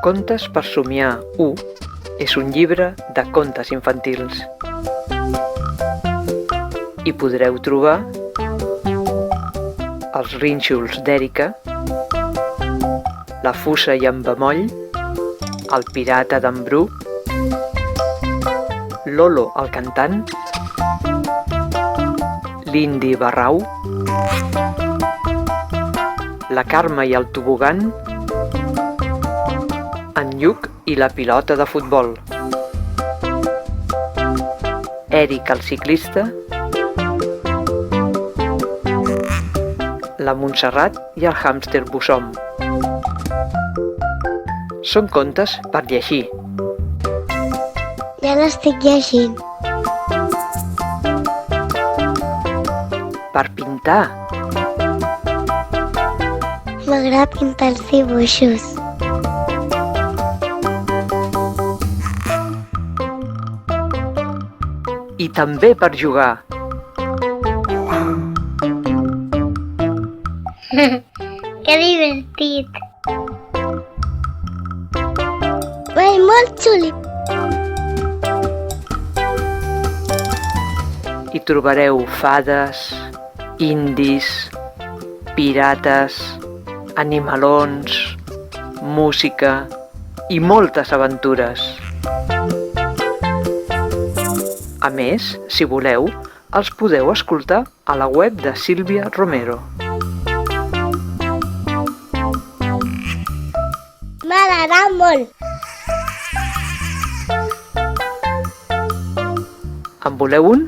Contes per somiar 1 és un llibre de contes infantils. Hi podreu trobar Els rínxols d'Èrica, La fussa i en bemoll, El pirata d'en Bru, Lolo el cantant, L'indi Barrau, La Carme i el tobogan, En Lluc i la pilota de futbol, Èric el ciclista, La Montserrat i el hàmster Bussom. Són contes per llegir. Ja l'estic llegint. Per pintar. M'agrada pintar els dibuixos. I també per jugar. Que divertit! Molt xuli! Hi trobareu fades, indis, pirates, animalons, música i moltes aventures. A més, si voleu, els podeu escoltar a la web de Sílvia Romero. M'ha agradat molt! En voleu un?